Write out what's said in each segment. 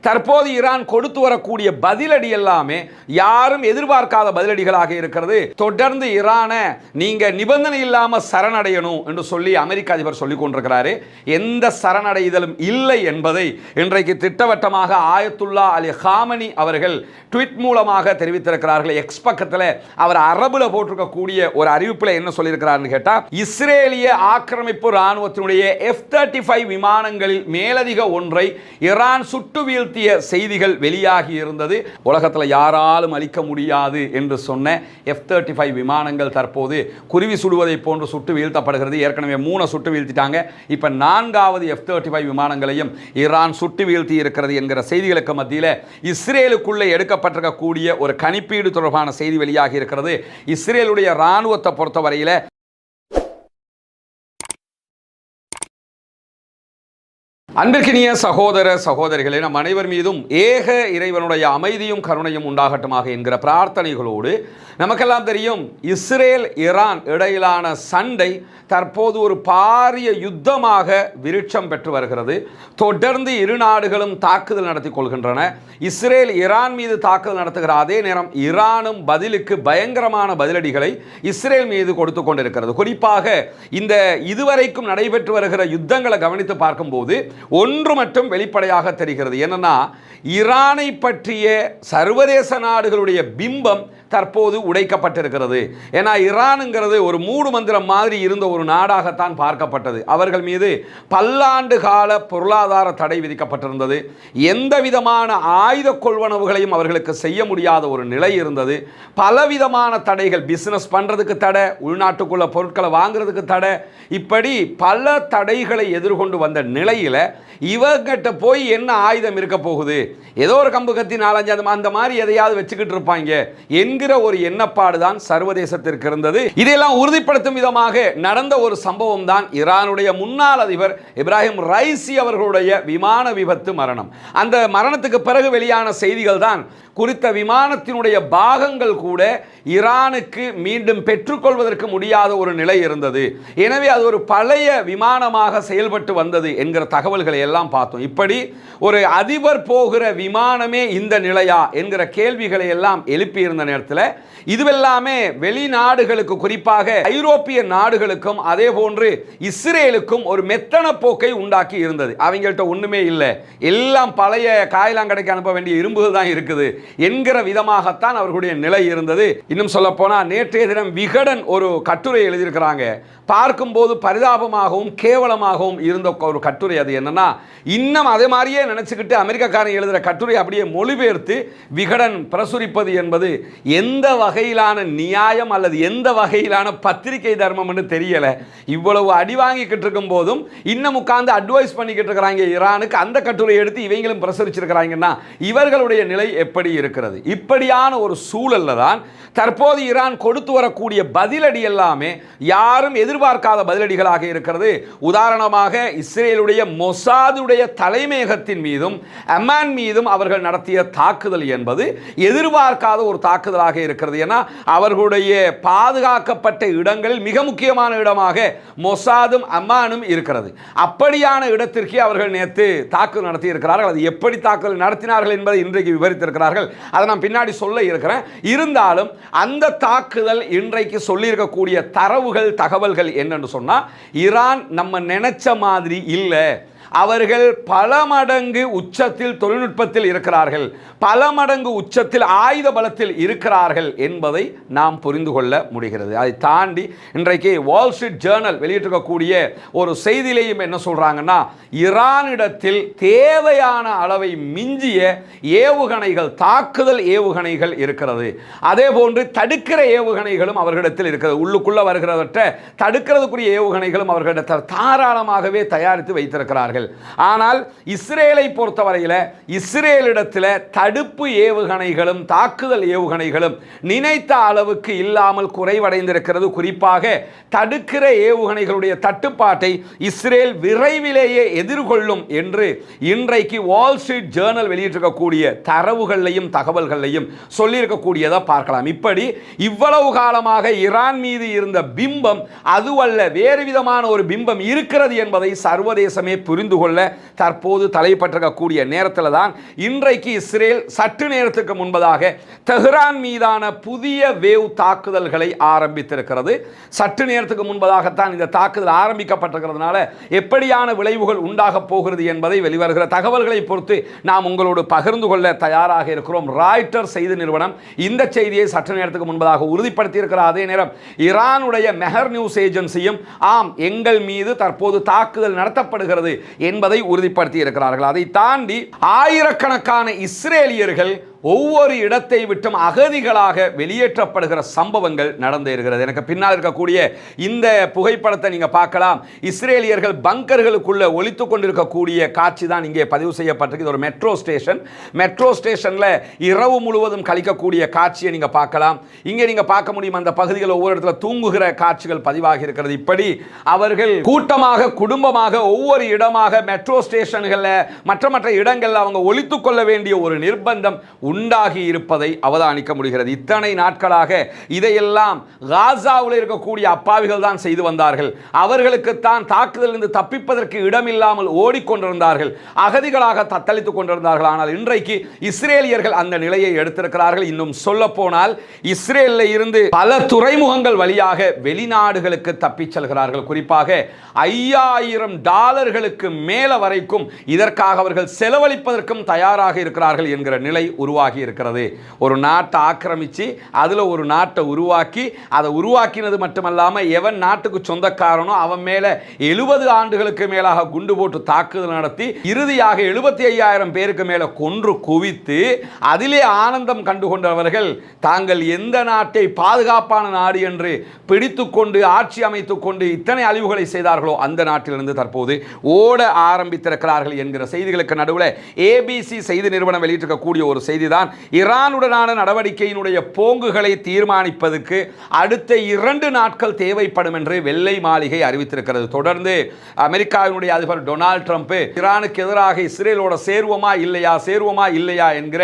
தற்போது ஈரான் கொடுத்து வரக்கூடிய பதிலடி எல்லாமே யாரும் எதிர்பார்க்காத பதிலடிகளாக இருக்கிறது. தொடர்ந்து ஈரானை நீங்க நிபந்தனை இல்லாம சரணடையணும் என்று சொல்லி அமெரிக்க அதிபர் சொல்லிக் கொண்டிருக்கிறாரு. எந்த சரணடைதலும் இல்லை என்பதை இன்றைக்கு திட்டவட்டமாக ஆயத்துல்லா அலி ஹாமனி அவர்கள் ட்வீட் மூலமாக தெரிவித்திருக்கிறார்கள். எக்ஸ் பக்கத்தில் அவர் அரபுல போட்டிருக்கக்கூடிய ஒரு அறிவிப்பில் என்ன சொல்லியிருக்கிறார்னு கேட்டா, இஸ்ரேலிய ஆக்கிரமிப்பு ராணுவத்தினுடைய F-35 விமானங்களில் மேலதிக ஒன்றை ஈரான் சுட்டு வீழ்த்திய செய்திகள் வெளியாகி இருந்தது. உலகத்தில் யாராலும் அளிக்க முடியாது என்று சொன்ன F-35 விமானங்கள் தற்போது குருவி சுடுவதை போன்று சுட்டு வீழ்த்தப்படுகிறது. ஏற்கனவே 3 சுட்டு வீழ்த்திட்டாங்க. இப்ப 4வது F-35 விமானங்களையும் ஈரான் சுட்டு வீழ்த்தி இருக்கிறது என்கிற செய்திகளுக்கு மத்தியில் இஸ்ரேலுக்குள்ளே எடுக்கப்பட்டிருக்கக்கூடிய ஒரு கணிப்பீடு தொடர்பான செய்தி வெளியாகி இருக்கிறது. இஸ்ரேலுடைய ராணுவத்தை பொறுத்தவரையில் அன்பிற்கினிய சகோதர சகோதரிகளே, நம் அனைவர் மீதும் ஏக இறைவனுடைய அமைதியும் கருணையும் உண்டாகட்டுமாக என்கிற பிரார்த்தனைகளோடு, நமக்கெல்லாம் தெரியும் இஸ்ரேல் ஈரான் இடையிலான சண்டை தற்போது ஒரு பாரிய யுத்தமாக விருட்சம் பெற்று வருகிறது. தொடர்ந்து இரு நாடுகளும் தாக்குதல் நடத்தி கொள்கின்றன. இஸ்ரேல் ஈரான் மீது தாக்குதல் நடத்துகிற அதே நேரம் ஈரானும் பதிலுக்கு பயங்கரமான பதிலடிகளை இஸ்ரேல் மீது கொடுத்து கொண்டிருக்கிறது. குறிப்பாக இந்த இதுவரைக்கும் நடைபெற்று வருகிற யுத்தங்களை கவனித்து பார்க்கும்போது ஒன்று மட்டும் வெளிப்படையாக தெரிகிறது. என்னன்னா, ஈரானை பற்றிய சர்வதேச நாடுகளுடைய பிம்பம் தற்போது உடைக்கப்பட்டிருக்கிறது. ஏன்னா ஈரானுங்கிறது ஒரு மூடு மந்திரம் மாதிரி இருந்த ஒரு நாடாகத்தான் பார்க்கப்பட்டது. அவர்கள் மீது பல்லாண்டு கால பொருளாதார தடை விதிக்கப்பட்டிருந்தது. எந்த விதமான ஆயுத கொள்வனவுகளையும் அவர்களுக்கு செய்ய முடியாத ஒரு நிலை இருந்தது. பலவிதமான தடைகள், பிசினஸ் பண்றதுக்கு தடை, உள்நாட்டுக்குள்ள பொருட்களை வாங்குறதுக்கு தடை, இப்படி பல தடைகளை எதிர்கொண்டு வந்த நிலையில இவங்கிட்ட போய் என்ன ஆயுதம் இருக்க போகுது, ஏதோ ஒரு கம்பு கத்தி 4-5 அந்த மாதிரி எதையாவது வச்சுக்கிட்டு இருப்பாங்க என்கிற ஒரு எண்ணப்பாடு தான் சர்வதேசத்திற்கு இருந்தது. இதையெல்லாம் உறுதிப்படுத்தும் விதமாக நடந்த ஒரு சம்பவம் தான் ஈரானுடைய முன்னாள் அதிபர் இப்ராஹிம் ரைசி அவர்களுடைய விமான விபத்து மரணம். அந்த மரணத்துக்கு பிறகு வெளியான செய்திகள் தான் குறித்த விமானத்தினுடைய பாகங்கள் கூட ஈரானுக்கு மீண்டும் பெற்றுக்கொள்வதற்கு முடியாத ஒரு நிலை இருந்தது. எனவே அது ஒரு பழைய விமானமாக செயல்பட்டு வந்தது என்கிற தகவல்களை எல்லாம் பார்த்தோம். இப்படி ஒரு அதிபர் போகிற விமானமே இந்த நிலையா என்கிற கேள்விகளை எல்லாம் எழுப்பியிருந்த நேரத்தில் இதுவெல்லாமே வெளிநாடுகளுக்கு, குறிப்பாக ஐரோப்பிய நாடுகளுக்கும் அதே போன்று இஸ்ரேலுக்கும் ஒரு மெத்தன போக்கை உண்டாக்கி இருந்தது. அவங்கள்ட்ட ஒண்ணுமே இல்லை, எல்லாம் பழைய காயலாங்கடைக்கு அனுப்ப வேண்டிய இரும்புகள் தான் இருக்குது என்கிற விதமாகத்தான் அவர்களுடைய நிலை இருந்தது. இன்னும் சொல்ல போனா, நேற்றைய தினம் விகடன் ஒரு கட்டுரை எழுதியிருக்கிறாங்க. பார்க்கும்போது பரிதாபமாகவும் கேவலமாகவும் இருந்த ஒரு கட்டுரை. அது என்னன்னா, இன்னும் அதே மாதிரியே நினைச்சுக்கிட்டு அமெரிக்காக்காரன் எழுதுகிற கட்டுரை அப்படியே மொழிபெயர்த்து விகடன் பிரசுரிப்பது என்பது எந்த வகையிலான நியாயம் அல்லது எந்த வகையிலான பத்திரிகை தர்மம் என்று தெரியல. இவ்வளவு அடி வாங்கிக்கிட்டு இருக்கும் போதும் இன்னும் உட்கார்ந்து அட்வைஸ் பண்ணிக்கிட்டு இருக்கிறாங்க ஈரானுக்கு. அந்த கட்டுரை எடுத்து இவங்களும் பிரசுரிச்சிருக்கிறாங்கன்னா இவர்களுடைய நிலை எப்படி இருக்கிறது? இப்படியான ஒரு சூழல்ல தான் தற்போது ஈரான் கொடுத்து வரக்கூடிய பதிலடி எல்லாமே யாரும் எதிர்பார்க்காத பதிலடிகளாக இருக்கிறது. உதாரணமாக இஸ்ரேலுடைய மொசாதுடைய தலைமையகத்தின் மீதும் அமான் மீதும் அவர்கள் நடத்திய தாக்குதல் என்பது எதிர்பார்க்காத ஒரு தாக்குதலாக இருக்கிறது. ஏன்னா அவர்களுடைய பாதுகாக்கப்பட்ட இடங்களில் மிக முக்கியமான இடமாக மொசாதும் அமானும் இருக்கிறது. அப்படியான இடத்திற்கு அவர்கள் நேற்று தாக்குதல் நடத்தி இருக்கிறார்கள். அது எப்படி தாக்குதல் நடத்தினார்கள் என்பதை இன்றைக்கு விவரித்திருக்கிறார்கள். அதை நான் பின்னாடி சொல்ல இருக்கிறேன். இருந்தாலும் அந்த தாக்குதல் இன்றைக்கு சொல்லியிருக்கக்கூடிய தரவுகள், தகவல்கள் என்னன்னு சொன்னா, ஈரான் நம்ம நினைச்ச மாதிரி இல்லை. அவர்கள் பல மடங்கு உச்சத்தில் தொழில்நுட்பத்தில் இருக்கிறார்கள், பல மடங்கு உச்சத்தில் ஆயுத பலத்தில் இருக்கிறார்கள் என்பதை நாம் புரிந்து கொள்ள முடிகிறது. அதை தாண்டி இன்றைக்கு வால் ஸ்ட்ரீட் ஜேர்னல் வெளியிட்டிருக்கக்கூடிய ஒரு செய்தியிலையும் என்ன சொல்றாங்கன்னா, ஈரானிடத்தில் தேவையான அளவை மிஞ்சிய ஏவுகணைகள், தாக்குதல் ஏவுகணைகள் இருக்கிறது. அதே போன்று தடுக்கிற ஏவுகணைகளும் அவர்களிடத்தில் இருக்கிறது. உள்ளுக்குள்ள வருகிறவற்றை தடுக்கிறதுக்குரிய ஏவுகணைகளும் அவர்களிடத்தில் தாராளமாகவே தயாரித்து வைத்திருக்கிறார்கள். ஆனால் இஸ்ரேலை பொறுத்தவரையில் இஸ்ரேலிடத்தில் தடுப்பு ஏவுகணைகளும் தாக்குதல் ஏவுகணைகளும் நினைத்த அளவுக்கு இல்லாமல் குறைவடைந்திருக்கிறது. குறிப்பாக தடுக்கிற ஏவுகணைகளுடைய தட்டுப்பாட்டை இஸ்ரேல் விரைவிலேயே எதிர்கொள்ளும் என்று இன்றைக்கு வால் ஸ்ட்ரீட் ஜேர்னல் வெளியிட்டிருக்கக்கூடிய தரவுகளையும் தகவல்களையும் சொல்லியிருக்கக்கூடியதை பார்க்கலாம். இப்படி இவ்வளவு காலமாக ஈரான் மீது இருந்த பிம்பம் அதுவல்ல, வேறு விதமான ஒரு பிம்பம் இருக்கிறது என்பதை சர்வதேசமே புரிந்து பகிர்ந்து கொள்ள தற்போது தலைப்பட்டிருக்கக்கூடிய நேரத்தில் தான் இன்றைக்கு இஸ்ரேல் சற்று நேரத்துக்கு முன்பதாக தெஹ்ரான் மீதான புதிய வேவ் தாக்குதல்களை ஆரம்பித்திருக்கிறது. சற்று நேரத்துக்கு முன்பதாகத்தான் இந்த தாக்குதல் ஆரம்பிக்கப்பட்டிருக்கிறதுனால எப்படியான விளைவுகள் உண்டாக போகிறது என்பதை வெளிவருகிற தகவல்களை பொறுத்து நாம் உங்களோடு பகிர்ந்து கொள்ள தயாராக இருக்கிறோம். ராய்ட்டர் செய்தி நிறுவனம் இந்த செய்தியை சற்று நேரத்துக்கு முன்பதாக உறுதிப்படுத்தியிருக்கிறார். அதே நேரம் ஈரானுடைய மெஹர் நியூஸ் ஏஜென்சியும் ஆம் எங்கள் மீது தற்போது தாக்குதல் நடத்தப்படுகிறது என்பதை உறுதிப்படுத்தி இருக்கிறார்கள். அதை தாண்டி ஆயிரக்கணக்கான இஸ்ரேலியர்கள் ஒவ்வொரு இடத்தை விட்டும் அகதிகளாக வெளியேற்றப்படுகிற சம்பவங்கள் நடந்தேறுகிறது. எனக்கு பின்னால் இருக்கக்கூடிய இந்த புகைப்படத்தை நீங்க பார்க்கலாம். இஸ்ரேலியர்கள் பங்கர்களுக்குள்ள ஒளித்துக் கொண்டிருக்கக்கூடிய காட்சி தான் இங்கே பதிவு செய்யப்பட்டிருக்கு. இது ஒரு மெட்ரோ ஸ்டேஷன். மெட்ரோ ஸ்டேஷன்ல இரவு முழுவதும் கழிக்கக்கூடிய காட்சியை நீங்க பார்க்கலாம். இங்கே நீங்க பார்க்க முடியும் அந்த பகுதிகள் ஒவ்வொரு இடத்துல தூங்குகிற காட்சிகள் பதிவாகி இருக்கிறது. இப்படி அவர்கள் கூட்டமாக குடும்பமாக ஒவ்வொரு இடமாக மெட்ரோ ஸ்டேஷன்களில் மற்ற இடங்களில் அவங்க ஒளித்துக் கொள்ள வேண்டிய ஒரு நிர்பந்தம் உண்டாகி இருப்பதை அவதானிக்க முடிகிறது. இத்தனை நாட்களாக இதையெல்லாம் காசாவில் இருக்கக்கூடிய அப்பாவிகள் தான் செய்து வந்தார்கள். அவர்களுக்குத்தான் தாக்குதலிருந்து தப்பிப்பதற்கு இடமில்லாமல் ஓடிக்கொண்டிருந்தார்கள், அகதிகளாக தத்தளித்துக் கொண்டிருந்தார்கள். ஆனால் இன்றைக்கு இஸ்ரேலியர்கள் அந்த நிலையை எடுத்திருக்கிறார்கள். இன்னும் சொல்ல போனால் இஸ்ரேலில் இருந்து பல துறைமுகங்கள் வழியாக வெளிநாடுகளுக்கு தப்பிச் செல்கிறார்கள். குறிப்பாக $5000 மேல வரைக்கும் இதற்காக அவர்கள் செலவழிப்பதற்கும் தயாராக இருக்கிறார்கள் என்கிற நிலை உருவாகி இருக்கிறது. ஒரு நாட்டை ஆக்கிரமிச்சு அதுல ஒரு நாட்டை உருவாக்கி அதை உருவாக்கினது மட்டுமல்லாமல் எவன் நாட்டுக்கு சொந்தக்காரனோ அவன் மேல 70 ஆண்டுகளுக்கு மேலாக குண்டு போட்டு தாக்குதல் நடத்தி இறுதியாக 75,000 பேருக்கு மேல கொன்று குவித்து அதிலே ஆனந்தம் கண்டுகொண்டவர்கள் தாங்கள் எந்த நாட்டை பாதுகாப்பான நாடு என்று பிடித்துக்கொண்டு ஆட்சி அமைத்துக் கொண்டு இத்தனை அழிவுகளை செய்தார்களோ அந்த நாட்டிலிருந்து தற்போது ஓட ஆரம்பித்திருக்கிறார்கள் என்கிற செய்திகளுக்கு நடுவில் ABC செய்தி நிறுவனம் வெளியிட்டிருக்கக்கூடிய ஒரு செய்தி தான் ஈரானுடனான நடவடிக்கையினுடைய போங்குகளை தீர்மானிப்பதற்கு அடுத்த 2 நாட்கள் தேவைப்படும் என்று வெள்ளை மாளிகை அறிவித்திருக்கிறது. தொடர்ந்து அமெரிக்காவினுடைய அதிபர் டொனால்ட் ட்ரம்ப் ஈரானுக்கு எதிராக இஸ்ரேலோட சேருவமா இல்லையா என்கிற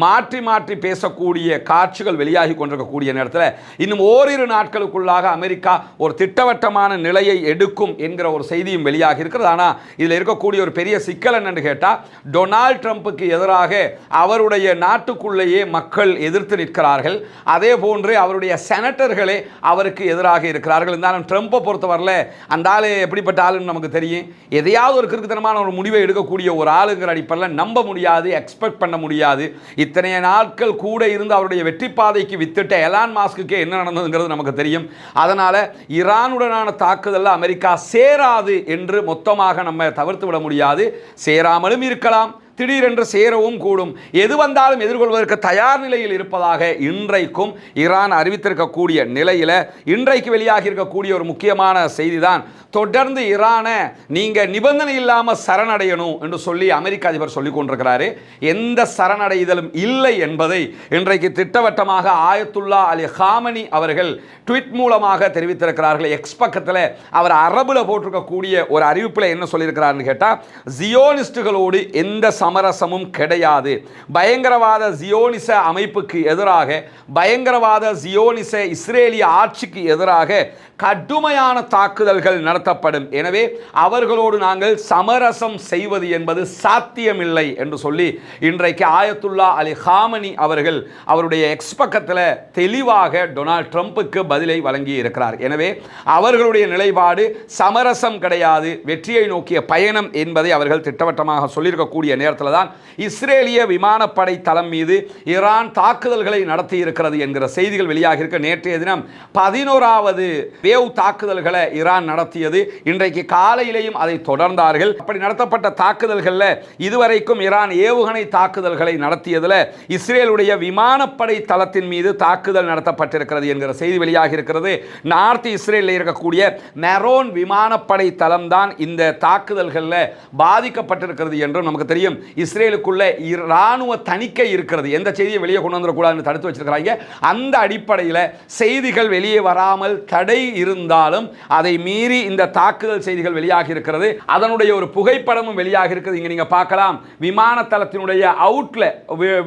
மாற்றி பேசக்கூடிய காட்சிகள் வெளியாகி கொண்டிருக்கக்கூடிய நேரத்தில் இன்னும் ஓரிரு நாட்களுக்குள்ளாக அமெரிக்கா ஒரு திட்டவட்டமான நிலையை எடுக்கும் என்கிற ஒரு செய்தியும் வெளியாகி இருக்கிறது. ஆனால் இதில் இருக்கக்கூடிய ஒரு பெரிய சிக்கல் என்னன்னு கேட்டால் டொனால்ட் ட்ரம்ப்புக்கு எதிராக அவருடைய நாட்டுக்குள்ளேயே மக்கள் எதிர்த்து நிற்கிறார்கள். அதே போன்று அவருடைய செனட்டர்களே அவருக்கு எதிராக இருக்கிறார்கள். இருந்தாலும் ட்ரம்பை பொறுத்தவரையில் அந்த ஆள் எப்படிப்பட்ட ஆளுன்னு நமக்கு தெரியும். எதையாவது ஒரு கிறுக்குத்தனமான ஒரு முடிவை எடுக்கக்கூடிய ஒரு ஆளுங்கிற அடிப்படையில் நம்ப முடியாது, எக்ஸ்பெக்ட் பண்ண முடியாது. இத்தனைய நாட்கள் கூட இருந்து அவருடைய வெற்றி பாதைக்கு வித்திட்ட எலான் மாஸ்க்கு என்ன நடந்ததுங்கிறது நமக்கு தெரியும். அதனால ஈரானுடனான தாக்குதலில் அமெரிக்கா சேராது என்று மொத்தமாக நம்ம தவிர்த்து விட முடியாது. சேராமலும் இருக்கலாம், திடீரென்று சேரவும் கூடும். எது வந்தாலும் எதிர்கொள்வதற்கு தயார் நிலையில் இருப்பதாக இன்றைக்கும் ஈரான் அறிவித்திருக்கக்கூடிய நிலையில் இன்றைக்கு வெளியாகி இருக்கக்கூடிய ஒரு முக்கியமான செய்தி தான் தொடர்ந்து ஈரானை நீங்க நிபந்தனை இல்லாமல் சரணடையணும் என்று சொல்லி அமெரிக்க அதிபர் சொல்லிக் கொண்டிருக்கிறாரு. எந்த சரணடைதலும் இல்லை என்பதை இன்றைக்கு திட்டவட்டமாக ஆயத்துல்லா அலி ஹாமனி அவர்கள் ட்வீட் மூலமாக தெரிவித்திருக்கிறார்கள். எக்ஸ் பக்கத்தில் அவர் அரபுல போட்டிருக்கக்கூடிய ஒரு அறிவிப்பில் என்ன சொல்லியிருக்கிறார்னு கேட்டால், ஜியோனிஸ்டுகளோடு எந்த சமரசமும் கிடையாது. பயங்கரவாத ஜியோனிச அமைப்புக்கு எதிராக, பயங்கரவாத ஜியோனிச இஸ்ரேலிய ஆட்சிக்கு எதிராக கடுமையான தாக்குதல்கள் நடத்தப்படும். எனவே அவர்களோடு நாங்கள் சமரசம் செய்வது என்பது சாத்தியமில்லை என்று சொல்லி இன்றைக்கு ஆயத்துல்லா அலி ஹாமனி அவர்கள் அவருடைய எக்ஸ் பக்கத்தில் தெளிவாக டொனால்ட் ட்ரம்புக்கு பதிலை வழங்கி இருக்கிறார். எனவே அவர்களுடைய நிலைப்பாடு சமரசம் கிடையாது, வெற்றியை நோக்கிய பயணம் என்பதை அவர்கள் திட்டவட்டமாக சொல்லியிருக்கக்கூடிய நேரத்தில் தான் இஸ்ரேலிய விமானப்படை தளம் மீது ஈரான் தாக்குதல்களை நடத்தி இருக்கிறது என்கிற செய்திகள் வெளியாகி இருக்க. நேற்றைய தினம் 11வது வேவ் தாக்குதல்களை ஈரான் நடத்தியது. இன்றைக்கு காலையிலேயும் அதை தொடர்ந்தார்கள். அப்படி நடத்தப்பட்ட தாக்குதல்களில் இதுவரைக்கும் ஈரான் ஏவுகணை தாக்குதல்களை நடத்தியதில் இஸ்ரேலுடைய விமானப்படை தளத்தின் மீது தாக்குதல் நடத்தப்பட்டிருக்கிறது என்கிற செய்தி வெளியாகி இருக்கிறது. நார்த் இஸ்ரேலில் இருக்கக்கூடிய மெரோன் விமானப்படை தளம் தான் இந்த தாக்குதல்களில் பாதிக்கப்பட்டிருக்கிறது என்றும் நமக்கு தெரியும். இஸ்ரேலுக்குள்ள இராணுவ தணிக்கை இருக்கிறது, எந்த செய்தியை வெளியே கொண்டு வந்துடக்கூடாதுன்னு தடுத்து வச்சிருக்கிறாங்க. அந்த அடிப்படையில் செய்திகள் வெளியே வராமல் தடை இருந்தாலும் அதை மீறி இந்த தாக்குதல் செய்திகள் வெளியாகி இருக்கிறது. அதனுடைய ஒரு புகைப்படமும் வெளியாகி இருக்குது. இங்க நீங்க பார்க்கலாம், விமான தளத்தினுடைய அவுட்ல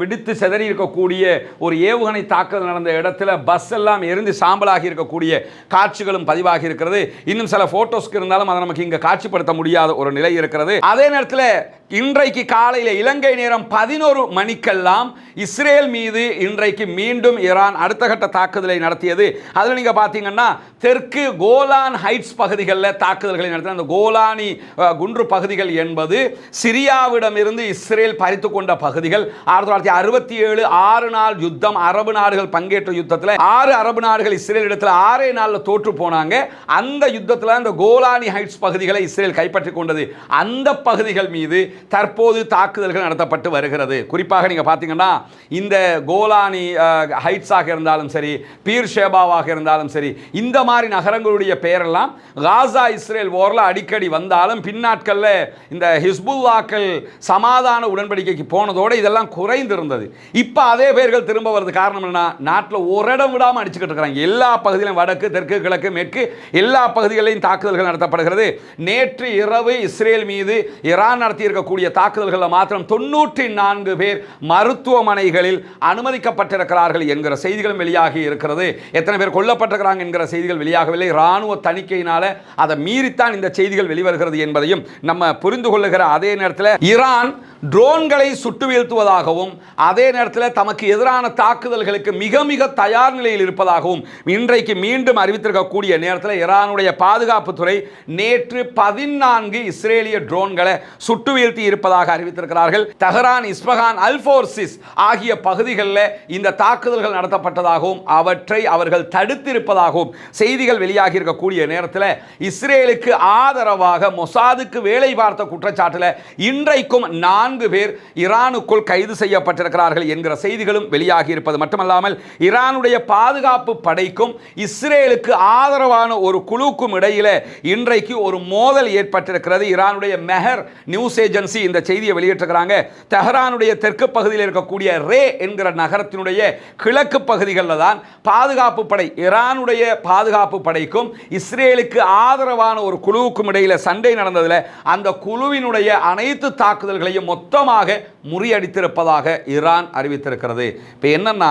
விடுத்து செதறி இருக்கக்கூடிய ஒரு ஏவுகணை தாக்குதல் நடந்த இடத்துல பஸ் எல்லாம் எரிந்து சாம்பலாகி இருக்கக்கூடிய காட்சிகளும் பதிவாகி இருக்கிறது. இன்னும் சில போட்டோஸ்க்கு இருந்தாலும் அதை நமக்கு இங்க காட்சிப்படுத்த முடியாத ஒரு நிலை இருக்கிறது. அதே நேரத்தில் இன்றைக்கு காலையில் இலங்கை நேரம் 11 மணிக்கெல்லாம் இஸ்ரேல் மீது இன்றைக்கு மீண்டும் ஈரான் அடுத்த கட்ட தாக்குதலை நடத்தியது. அதில் நீங்க பார்த்தீங்கன்னா தெற்கு கோலான் ஹைட்ஸ் பகுதிகளில் தாக்குதல்களை நடத்தின அந்த கோலானி குன்று பகுதிகள் என்பது சிரியாவிடமிருந்து இஸ்ரேல் பறித்து கொண்ட பகுதிகள். 1967 6 நாள் யுத்தம், அரபு நாடுகள் பங்கேற்ற யுத்தத்தில் 6 அரபு நாடுகள் இஸ்ரேல் இடத்துல 6 நாளில் தோற்று போனாங்க. அந்த யுத்தத்தில் அந்த கோலானி ஹைட்ஸ் பகுதிகளை இஸ்ரேல் கைப்பற்றிக் கொண்டது. அந்த பகுதிகள் மீது தற்போது தாக்குதல்கள் நடத்தப்பட்டு வருகிறது. குறிப்பாக நீங்க பார்த்தீங்கன்னா இந்த கோலானி ஹைட்ஸாக இருந்தாலும் சரி, பீர் ஷேபாவாக இருந்தாலும் சரி, இந்த மாதிரி நகரங்களுடைய பெயரெல்லாம் காசா இஸ்ரேல் போர்ல அடிக்கடி வந்தாலும் பின்னாட்களில் இந்த ஹிஸ்புல்லாக்கள் சமாதான உடன்படிக்கைக்கு போனதோடு இதெல்லாம் குறைந்திருந்தது. இப்போ அதே பேர்கள் திரும்ப வருது. காரணம் என்ன? நாட்டில் ஒரு இடம் விடாமல் அடிச்சுக்கிட்டு இருக்கிறாங்க. எல்லா பகுதியிலும் வடக்கு, தெற்கு, கிழக்கு, மேற்கு எல்லா பகுதிகளிலும் தாக்குதல்கள் நடத்தப்படுகிறது. நேற்று இரவு இஸ்ரேல் மீது ஈரான் நடத்தி இருக்கக்கூடிய தாக்குதல்களில் மாத்திரம் 94 பேர் மருத்துவமனைகளில் அனுமதிக்கப்பட்டிருக்கிறார்கள் என்கிற செய்திகளும் வெளியாகி இருக்கிறது. எத்தனை பேர் கொல்லப்பட்டிருக்கிறாங்க என்கிற செய்திகள் வெளியாகவில்லை. இராணுவ தணிக்கையினால அதை மீறித்தான் இந்த செய்திகள் வெளிவருகிறது என்பதையும் நம்ம புரிந்து கொள்ளுகிற அதே நேரத்தில் ஈரான் ட்ரோன்களை சுட்டு வீழ்த்துவதாகவும் அதே நேரத்தில் தமக்கு எதிரான தாக்குதல்களுக்கு மிக மிக தயார் நிலையில் இருப்பதாகவும் இன்றைக்கு மீண்டும் அறிவித்திருக்கக்கூடிய நேரத்தில் ஈரானுடைய பாதுகாப்புத்துறை நேற்று 14 இஸ்ரேலிய ட்ரோன்களை சுட்டு வீழ்த்தி இருப்பதாக அறிவித்திருக்கிறார்கள். தெஹ்ரான், இஸ்பஹான், அல்போர்சிஸ் ஆகிய பகுதிகளில் இந்த தாக்குதல்கள் நடத்தப்பட்டதாகவும் அவற்றை அவர்கள் தடுத்திருப்பதாகவும் செய்திகள் வெளியாகி இருக்கக்கூடிய நேரத்தில் இஸ்ரேலுக்கு ஆதரவாக மொசாதுக்கு வேலை பார்த்த குற்றச்சாட்டில் இன்றைக்கும் 4 பேர் ஈரானுக்குள் கைது செய்யப்பட்டிருக்கிறார்கள் என்கிற செய்திகளும் வெளியாகி இருப்பது மட்டுமல்லாமல் ஈரானுடைய பாதுகாப்பு படைக்கும் இஸ்ரேலுக்கு ஆதரவான ஒரு குழுக்கும் இடையில இன்றைக்கு ஒரு மோதல் ஏற்பட்டிருக்கிறது. ஈரானுடைய மெஹர் நியூஸ் ஏஜென்சி இந்த செய்தியை வெளியிட்டிருக்கிறாங்க. தெஹ்ரானுடைய தெற்கு பகுதியில் இருக்கக்கூடிய ரே என்கிற நகரத்தினுடைய கிழக்கு பகுதிகளில் தான் பாதுகாப்பு படை, ஈரானுடைய பாதுகாப்பு படைக்கும் இஸ்ரேலுக்கு ஆதரவான ஒரு குழுவுக்கும் இடையில சண்டை நடந்ததில் அந்த குழுவினுடைய அனைத்து தாக்குதல்களையும் மொத்தமாக முறியடித்திருப்பதாக ஈரான் அறிவித்திருக்கிறது. இப்போ என்னன்னா,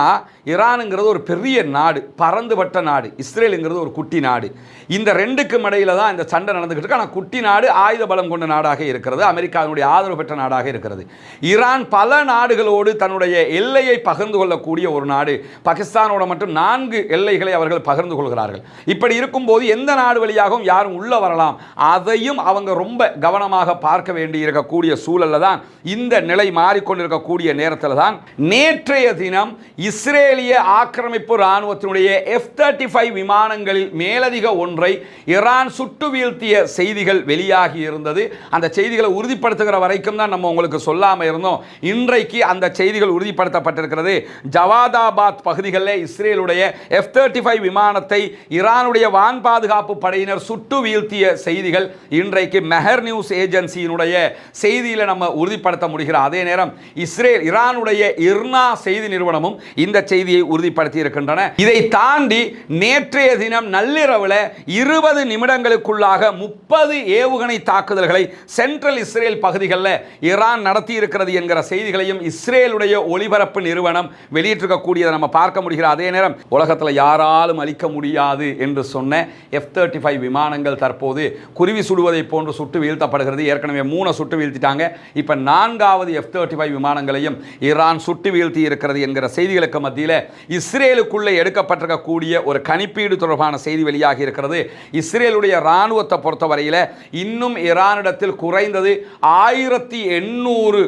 ஈரானுங்கிறது ஒரு பெரிய நாடு, பரந்துபட்ட நாடு, இஸ்ரேலுங்கிறது ஒரு குட்டி நாடு. இந்த ரெண்டுக்கும் இடையில தான் இந்த சண்டை நடந்துகிட்டு இருக்கு. ஆனால் குட்டி நாடு ஆயுத பலம் கொண்ட நாடாக இருக்கிறது, அமெரிக்காவினுடைய ஆதரவு பெற்ற நாடாக இருக்கிறது. ஈரான் பல நாடுகளோடு தன்னுடைய எல்லையை பகிர்ந்து கொள்ளக்கூடிய ஒரு நாடு. பாகிஸ்தானோட மட்டும் 4 எல்லைகளை அவர்கள் பகிர்ந்து கொள்கிறார்கள். இப்படி இருக்கும்போது எந்த நாடு வழியாகவும் யாரும் உள்ள வரலாம், அதையும் அவங்க ரொம்ப கவனமாக பார்க்க வேண்டி இருக்கக்கூடிய சூழல்ல தான் இந்த நிலை மாறிக்கொண்டிருக்கக்கூடிய நேரத்தில் தான் நேற்றைய தினம் இஸ்ரேலிய ஆக்கிரமிப்பு ராணுவத்தினுடைய F-35 விமானங்களில் மேலதிக ஒன்றை ஈரான் சுட்டு வீழ்த்திய செய்திகள் வெளியாகி இருந்தது. அந்த செய்திகளை உறுதிப்படுத்துகிற வரைக்கும் தான் நம்ம உங்களுக்கு சொல்லாமல் இருந்தோம். இன்றைக்கு அந்த செய்திகள் உறுதிப்படுத்தப்பட்டிருக்கிறது. ஜவாதாபாத் பகுதிகளில் இஸ்ரேலுடைய F-35 விமானத்தை ஈரானுடைய வான் பாதுகாப்பு படையினர் சுட்டு வீழ்த்திய செய்திகள் இன்றைக்கு மெஹர் நியூஸ் ஏஜென்சியினுடைய செய்தியில் நம்ம உறுதிப்படுத்த முடிகிற அதே நேரம் ஈரானுடைய இர்னா செய்தி நிறுவனமும் இந்த செய்தியை உறுதிப்படுத்தி இருக்கின்றன. இதை தாண்டி நேற்றைய தினம் நள்ளிரவில் 20 நிமிடங்களுக்குள்ளாக 30 ஏவுகணை தாக்குதல்களை சென்ட்ரல் இஸ்ரேல் பகுதிகளில் ஈரான் நடத்தி இருக்கிறது என்கிற செய்திகளையும் இஸ்ரேலுடைய ஒளிபரப்பு நிறுவனம் வெளியிட்டிருக்கக்கூடியதை நம்ம பார்க்க முடிகிற அதே நேரம் உலகத்தில் யாராலும் அளிக்க முடியாது என்று சொன்ன F-35 விமானங்கள் தற்போது குருவி சுடுவதை போன்று சுட்டு வீழ்த்தப்படுகிறது. ஏற்கனவே 3 சுட்டு வீழ்த்திட்டாங்க. இப்போ 4வது F-35 விமானங்களையும் ஈரான் சுட்டு வீழ்த்தி இருக்கிறது என்கிற செய்திகளுக்கு மத்தியில் இஸ்ரேலுக்குள்ளே எடுக்கப்பட்டிருக்கக்கூடிய ஒரு கணிப்பீடு தொடர்பான செய்தி வெளியாகி இருக்கிறது. இஸ்ரேலுடைய இராணுவத்தை பொறுத்தவரையில் இன்னும் ஈரானிடத்தில் குறைந்தது 1800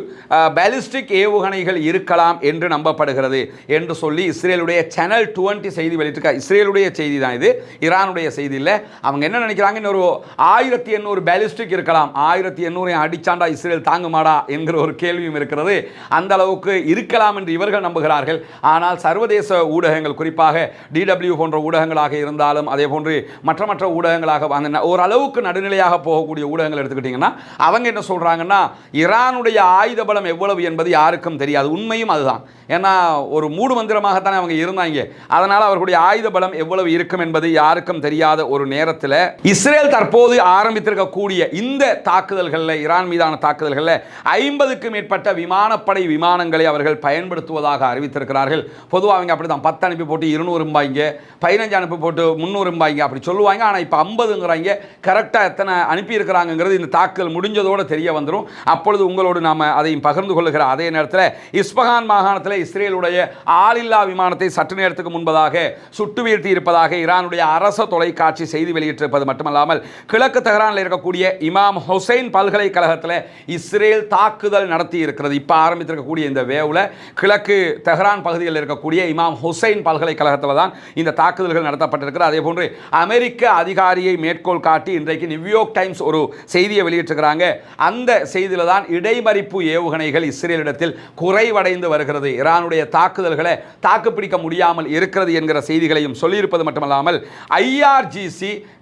பாலிஸ்டிக் ஏவுகணைகள் இருக்கலாம் என்று நம்பப்படுகிறது என்று சொல்லி இஸ்ரேலுடைய சேனல் 20 செய்தி வெளியிட்டிருக்காங்க. இஸ்ரேலுடைய செய்தி தான் இது, ஈரானுடைய செய்தி இல்லை. அவங்க என்ன நினைக்கிறாங்க, இன்னொரு 1800 பாலிஸ்டிக் இருக்கலாம். 1800 அடிச்சாண்டா இஸ்ரேல் தாங்குமாடா என்கிற ஒரு கேள்வியும் இருக்கு. இருக்கிறது. அந்த அளவுக்கு இருக்கலாம் என்று இவர்கள் நம்புகிறார்கள். ஆனால் சர்வதேச ஊடகங்கள், குறிப்பாக DW போன்ற ஊடகங்களாக இருந்தாலும் அதே போன்று மற்ற ஊடகங்களாக அந்த ஓரளவுக்கு நடுநிலையாக போகக்கூடிய ஊடகங்கள் எடுத்துக்கிட்டீங்கன்னா அவங்க என்ன சொல்றாங்கன்னா, ஈரானுடைய ஆயுத பலம் எவ்வளவு என்பது யாருக்கும் தெரியாது. உண்மையும் அதுதான். ஏன்னா ஒரு மூடு மந்திரமாகத்தானே அவங்க இருந்தாங்க. அதனால அவர்களுடைய ஆயுத பலம் எவ்வளவு இருக்கும் என்பது யாருக்கும் தெரியாத ஒரு நேரத்தில் இஸ்ரேல் தற்போது ஆரம்பித்திருக்கக்கூடிய இந்த தாக்குதல்களில், ஈரான் மீதான தாக்குதல்களில் 50க்கும் மேற்பட்ட விமானப்படை விமானங்களை அவர்கள் பயன்படுத்துவதாக அறிவித்திருக்கிறார்கள். பொதுவாக அவங்க அப்படி தான் 10 அனுப்பி போட்டு 200 ரூபாய்ங்க, 15 அனுப்பி போட்டு 300 ரூபாய்ங்க அப்படி சொல்லுவாங்க. ஆனால் இப்போ 50ங்கிறாங்க. கரெக்டாக எத்தனை அனுப்பியிருக்கிறாங்கிறது இந்த தாக்குதல் முடிஞ்சதோடு தெரிய வந்துடும். அப்பொழுது உங்களோடு நாம் அதையும் பகிர்ந்து கொள்ளுகிற அதே நேரத்தில் இஸ்பஹான் மாகாணத்தில் இஸ்ரேலுடைய ஆளில்லா விமானத்தை சற்று நேரத்துக்கு முன்பதாக சுட்டு வீழ்த்தி இருப்பதாக ஈரானுடைய அரச தொலைக்காட்சி செய்தி வெளியிட்டிருப்பது மட்டுமல்லாமல், கிழக்கு தெஹ்ரானில் இருக்கக்கூடிய இமாம் ஹுசைன் பல்கலைக்கழகத்தில் இஸ்ரேல் தாக்குதல் நடத்தி இருக்கிறது. இப்போ ஆரம்பித்திருக்கக்கூடிய இந்த வேவ்ல கிழக்கு தெஹ்ரான் பகுதியில் இருக்கக்கூடிய இமாம் ஹுசைன் பல்கலைக்கழகத்தில் தான் இந்த தாக்குதல்கள் நடத்தப்பட்டிருக்கிறது. அதே போன்று அமெரிக்க அதிகாரியை மேற்கோள் காட்டி இன்றைக்கு நியூயார்க் டைம்ஸ் ஒரு செய்தியை வெளியிட்டிருக்கிறாங்க. அந்த செய்தியில் தான் இடைமறிப்பு ஏவுகணைகள் இஸ்ரேலிடத்தில் குறைவடைந்து வருகிறது, ஈரானுடைய தாக்குதல்களை தாக்குப்பிடிக்க முடியாமல் இருக்கிறது என்கிற செய்திகளையும் சொல்லியிருப்பது மட்டுமல்லாமல், IRGC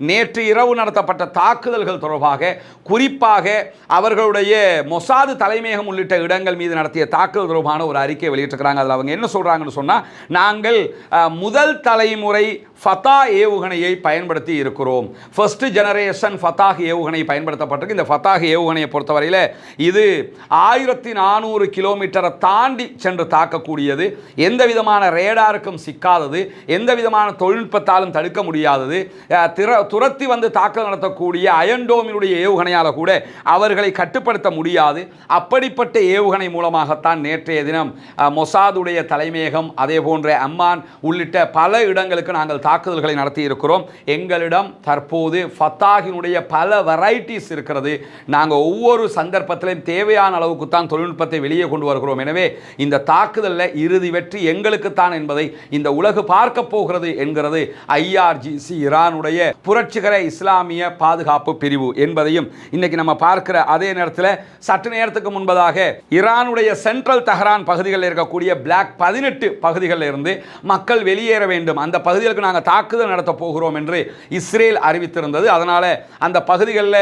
நேற்று இரவு நடத்தப்பட்ட தாக்குதல்கள் தொடர்பாக, குறிப்பாக அவர்களுடைய மொசாது தலைமையகம் உள்ளிட்ட இடங்கள் மீது நடத்திய தாக்குதல் தொடர்பான ஒரு அறிக்கை வெளியிட்டிருக்கிறாங்க. அதில் அவங்க என்ன சொல்றாங்கன்னு சொன்னா, நாங்கள் முதல் தலைமுறை ஃபதா ஏவுகணையை பயன்படுத்தி இருக்கிறோம். ஃபர்ஸ்ட் ஜெனரேஷன் ஃபதாஹ் ஏவுகணை பயன்படுத்தப்பட்டிருக்கு. இந்த ஃபதாஹ் ஏவுகணையை பொறுத்தவரையில் இது 1400 கிலோமீட்டரை தாண்டி சென்று தாக்கக்கூடியது, எந்த விதமான ரேடாருக்கும் சிக்காதது, எந்த விதமான தொழில்நுட்பத்தாலும் தடுக்க முடியாதது, துரத்தி வந்து தாக்கல் நடத்தக்கூடிய அயன்டோமினுடைய ஏவுகணையால் கூட அவர்களை கட்டுப்படுத்த முடியாது. அப்படிப்பட்ட ஏவுகணை மூலமாகத்தான் நேற்றைய தினம் மொசாதுடைய தலைமையகம், அதே போன்ற அம்மான் உள்ளிட்ட பல இடங்களுக்கு நாங்கள் தாக்குதல்களை நடத்தி இருக்கிறோம். எங்களிடம் தற்போது ஃபத்தாஹினுடைய பல வெரைட்டிஸ் இருக்கிறது. நாங்கள் ஒவ்வொரு சந்தர்ப்பத்திலும் தேவையான அளவுக்கு தான் தொழில்நுட்பத்தை வெளியே கொண்டு வருகிறோம். எனவே இந்த தாக்குதலில் இறுதி வெற்றி எங்களுக்குத்தான் என்பதை இந்த உலகு பார்க்க போகிறது என்கிறது IRGC, ஈரானுடைய புரட்சிகர இஸ்லாமிய பாதுகாப்பு பிரிவு என்பதையும் இன்னைக்கு நம்ம பார்க்கிற அதே நேரத்தில் சற்று நேரத்துக்கு முன்பதாக ஈரானுடைய சென்ட்ரல் தெஹ்ரான் பகுதிகளில் இருக்கக்கூடிய பிளாக் 18 பகுதிகளில் இருந்து மக்கள் வெளியேற வேண்டும், அந்த பகுதிகளுக்கு நாங்கள் தாக்குதல் நடத்த போகிறோம் என்று இஸ்ரேல் அறிவித்திருந்தது. அதனால அந்த பகுதிகளில்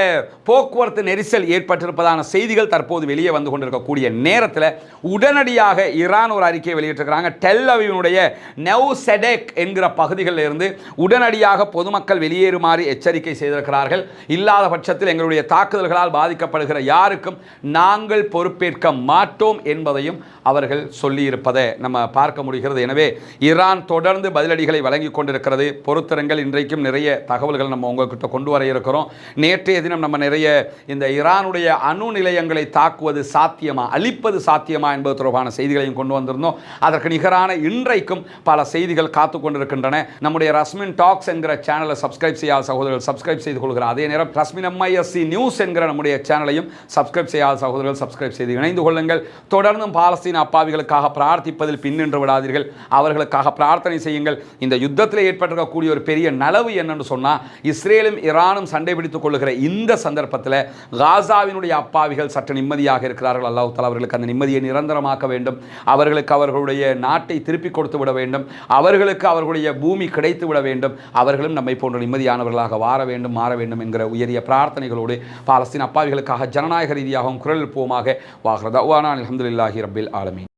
போக்குவரத்து நெரிசல் ஏற்பட்டிருப்பதான செய்திகள் தற்போது வெளியே வந்து கொண்டிருக்கக்கூடிய நேரத்தில் உடனடியாக ஈரான் ஒரு அறிக்கையை வெளியிட்டிருக்கிறாங்க. டெல் அவீவினுடைய நெவ்செடெக் என்கிற பகுதிகளில் இருந்து உடனடியாக பொதுமக்கள் வெளியேறுமாறு எச்சரிக்கை செய்திருக்கிறார்கள். இல்லாத பட்சத்தில் எங்களுடைய தாக்குதல்களால் பாதிக்கப்படுகிற யாருக்கும் நாங்கள் பொறுப்பேற்க மாட்டோம் என்பதையும் அவர்கள் சொல்லியிருப்பதை நம்ம பார்க்க முடிகிறது. எனவே ஈரான் தொடர்ந்து பதிலடிகளை வழங்கி கொண்டிருக்கிறது. பொறுத்திருங்கள், இன்றைக்கும் நிறைய தகவல்கள் நம்ம உங்ககிட்ட கொண்டு வர இருக்கிறோம். நேற்றைய தினம் நம்ம நிறைய இந்த ஈரானுடைய அணு நிலையங்களை தாக்குவது சாத்தியமா, அழிப்பது சாத்தியமா என்பது தொடர்பான செய்திகளையும் கொண்டு வந்திருந்தோம். அதற்கு நிகரான இன்றைக்கும் பல செய்திகள் காத்து கொண்டிருக்கின்றன. நம்முடைய ரஸ்மின் டாக்ஸ் என்கிற சேனலை சப்ஸ்கிரைப் செய்யாத சகோதரர்கள் சப்ஸ்கிரைப் செய்து கொள்கிறார். அதே நேரம் ரஸ்மின் MISC நியூஸ் என்கிற நம்முடைய சேனலையும் சப்ஸ்கிரைப் செய்யாத சகோதரர்கள் சப்ஸ்கிரைப் செய்து இணைந்து கொள்ளுங்கள். தொடர்ந்தும் பாலஸ்தீன அப்பாவிகளுக்காக பிரார்த்திப்பதில் பின்னின்று விடாதீர்கள், அவர்களுக்காக பிரார்த்தனை செய்யுங்கள். இந்த யுத்தத்தில் ஏற்பட்டிருக்கக்கூடிய ஒரு பெரிய நலவு என்னன்னு சொன்னால், இஸ்ரேலும் ஈரானும் சண்டை பிடித்துக் கொள்ளுகிற இந்த சந்தர்ப்பத்தில் காசாவினுடைய அப்பாவிகள் சற்று நிம்மதியாக இருக்கிறார்கள். அல்லாஹ் தஆலா அவர்களுக்கு அந்த நிம்மதியை நிரந்தரமாக்க வேண்டும், அவர்களுக்கு அவர்களுடைய நாட்டை திருப்பி கொடுத்து விட வேண்டும், அவர்களுக்கு அவர்களுடைய பூமி கிடைத்து விட வேண்டும், அவர்களும் நம்மை போன்ற நிம்மதியானவர்களாக வார வேண்டும், மாற வேண்டும் என்கிற உயரிய பிரார்த்தனைகளோடு பாலஸ்தீன அப்பாவிகளுக்காக ஜனநாயக ரீதியாகவும் குரல் எழுப்புவோமாக. வாஹ்ர தஅவானா அல்ஹம்துலில்லாஹி ரப்பில் ஆலமீன்.